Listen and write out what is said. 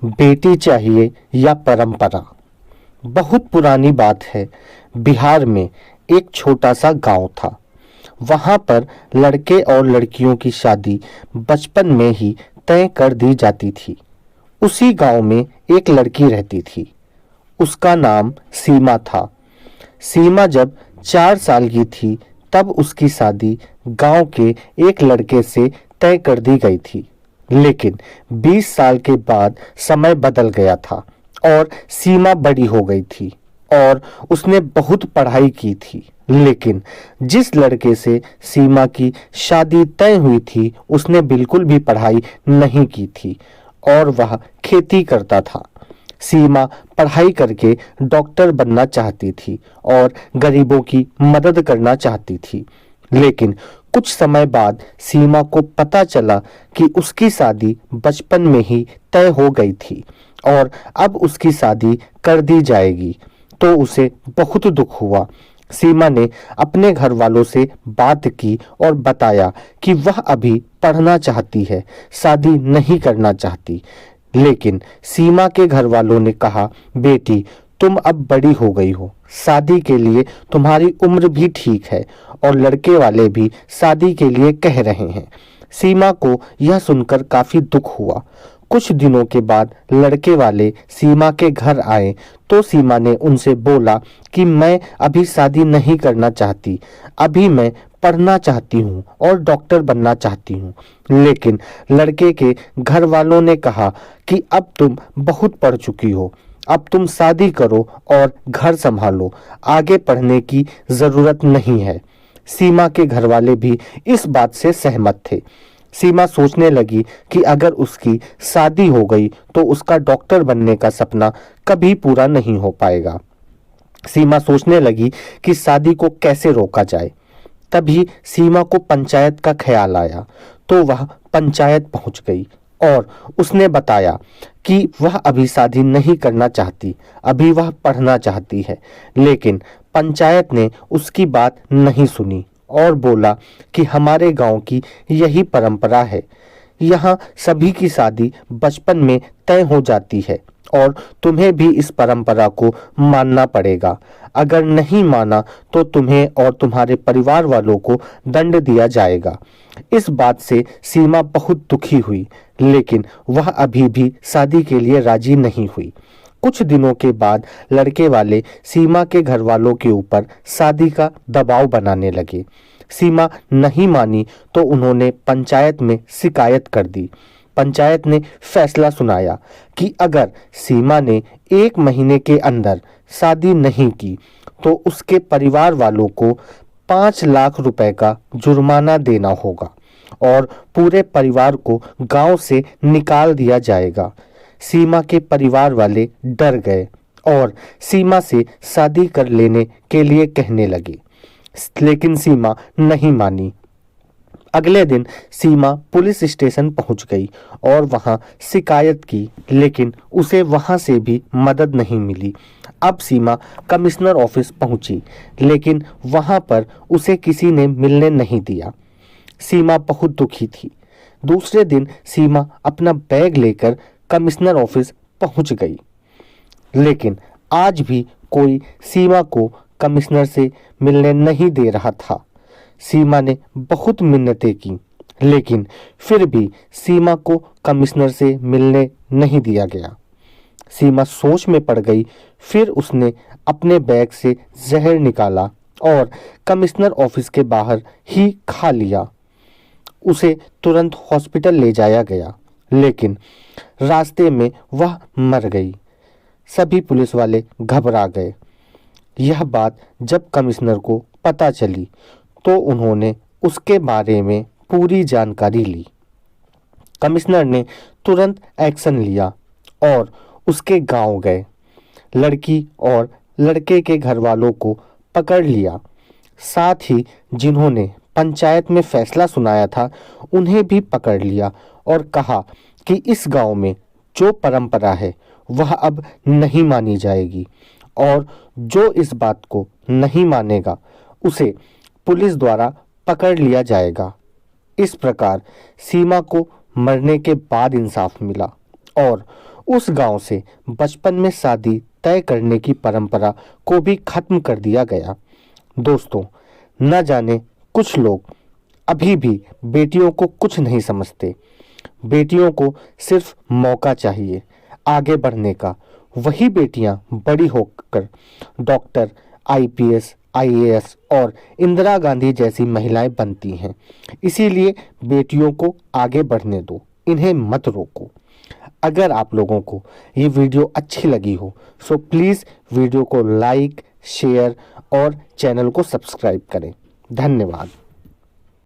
बेटी चाहिए या परंपरा। बहुत पुरानी बात है। बिहार में एक छोटा सा गांव था। वहां पर लड़के और लड़कियों की शादी बचपन में ही तय कर दी जाती थी। उसी गांव में एक लड़की रहती थी। उसका नाम सीमा था। सीमा जब 4 साल की थी तब उसकी शादी गांव के एक लड़के से तय कर दी गई थी। लेकिन 20 साल के बाद समय बदल गया था और सीमा बड़ी हो गई थी और उसने बहुत पढ़ाई की थी। लेकिन जिस लड़के से सीमा की शादी तय हुई थी उसने बिल्कुल भी पढ़ाई नहीं की थी और वह खेती करता था। सीमा पढ़ाई करके डॉक्टर बनना चाहती थी और गरीबों की मदद करना चाहती थी। लेकिन कुछ समय बाद सीमा को पता चला कि उसकी शादी बचपन में ही तय हो गई थी और अब उसकी शादी कर दी जाएगी, तो उसे बहुत दुख हुआ। सीमा ने अपने घर वालों से बात की और बताया कि वह अभी पढ़ना चाहती है, शादी नहीं करना चाहती। लेकिन सीमा के घर वालों ने कहा, बेटी तुम अब बड़ी हो गई हो, शादी के लिए तुम्हारी उम्र भी ठीक है और लड़के वाले भी शादी के लिए कह रहे हैं। सीमा को यह सुनकर काफी दुख हुआ। कुछ दिनों के बाद लड़के वाले सीमा के घर आए तो सीमा ने उनसे बोला कि मैं अभी शादी नहीं करना चाहती, अभी मैं पढ़ना चाहती हूँ और डॉक्टर बनना चाहती हूँ। लेकिन लड़के के घर वालों ने कहा कि अब तुम बहुत पढ़ चुकी हो, अब तुम शादी करो और घर संभालो, आगे पढ़ने की जरूरत नहीं है। सीमा के घर वाले भी इस बात से सहमत थे। सीमा सोचने लगी कि अगर उसकी शादी हो गई तो उसका डॉक्टर बनने का सपना कभी पूरा नहीं हो पाएगा। सीमा सोचने लगी कि शादी को कैसे रोका जाए। तभी सीमा को पंचायत का ख्याल आया, तो वह पंचायत पहुंच गई और उसने बताया कि वह अभी शादी नहीं करना चाहती, अभी वह पढ़ना चाहती है। लेकिन पंचायत ने उसकी बात नहीं सुनी और बोला कि हमारे गांव की यही परंपरा है, यहाँ सभी की शादी बचपन में तय हो जाती है और तुम्हें भी इस परंपरा को मानना पड़ेगा। अगर नहीं माना तो तुम्हें और तुम्हारे परिवार वालों को दंड दिया जाएगा। इस बात से सीमा बहुत दुखी हुई, लेकिन वह अभी भी शादी के लिए राजी नहीं हुई। कुछ दिनों के बाद लड़के वाले सीमा के घर वालों के ऊपर शादी का दबाव बनाने लगे। सीमा नहीं मानी तो उन्होंने पंचायत में शिकायत कर दी। पंचायत ने फैसला सुनाया कि अगर सीमा ने 1 महीने के अंदर शादी नहीं की तो उसके परिवार वालों को 5 लाख रुपए का जुर्माना देना होगा और पूरे परिवार को गांव से निकाल दिया जाएगा। सीमा के परिवार वाले डर गए और सीमा से शादी कर लेने के लिए कहने लगे, लेकिन सीमा नहीं मानी। अगले दिन सीमा पुलिस स्टेशन पहुंच गई और वहां शिकायत की, लेकिन उसे वहां से भी मदद नहीं मिली। अब सीमा कमिश्नर ऑफिस पहुंची, लेकिन वहां पर उसे किसी ने मिलने नहीं दिया। सीमा बहुत दुखी थी। दूसरे दिन सीमा अपना बैग लेकर कमिश्नर ऑफिस पहुंच गई, लेकिन आज भी कोई सीमा को कमिश्नर से मिलने नहीं दे रहा था। सीमा ने बहुत मिन्नतें की, लेकिन फिर भी सीमा को कमिश्नर से मिलने नहीं दिया गया। सीमा सोच में पड़ गई। फिर उसने अपने बैग से जहर निकाला और कमिश्नर ऑफिस के बाहर ही खा लिया। उसे तुरंत हॉस्पिटल ले जाया गया, लेकिन रास्ते में वह मर गई। सभी पुलिस वाले घबरा गए। यह बात जब कमिश्नर को पता चली तो उन्होंने उसके बारे में पूरी जानकारी ली। कमिश्नर ने तुरंत एक्शन लिया और उसके गांव गए। लड़की और लड़के के घर वालों को पकड़ लिया। साथ ही जिन्होंने पंचायत में फैसला सुनाया था उन्हें भी पकड़ लिया और कहा कि इस गांव में जो परंपरा है वह अब नहीं मानी जाएगी और जो इस बात को नहीं मानेगा उसे पुलिस द्वारा पकड़ लिया जाएगा। इस प्रकार सीमा को मरने के बाद इंसाफ मिला और उस गांव से बचपन में शादी तय करने की परंपरा को भी खत्म कर दिया गया। दोस्तों, न जाने कुछ लोग अभी भी बेटियों को कुछ नहीं समझते। बेटियों को सिर्फ मौका चाहिए आगे बढ़ने का। वही बेटियां बड़ी होकर डॉक्टर, आईपीएस, आईएएस और इंदिरा गांधी जैसी महिलाएं बनती हैं। इसीलिए बेटियों को आगे बढ़ने दो, इन्हें मत रोको। अगर आप लोगों को ये वीडियो अच्छी लगी हो सो प्लीज़ वीडियो को लाइक, शेयर और चैनल को सब्सक्राइब करें। धन्यवाद।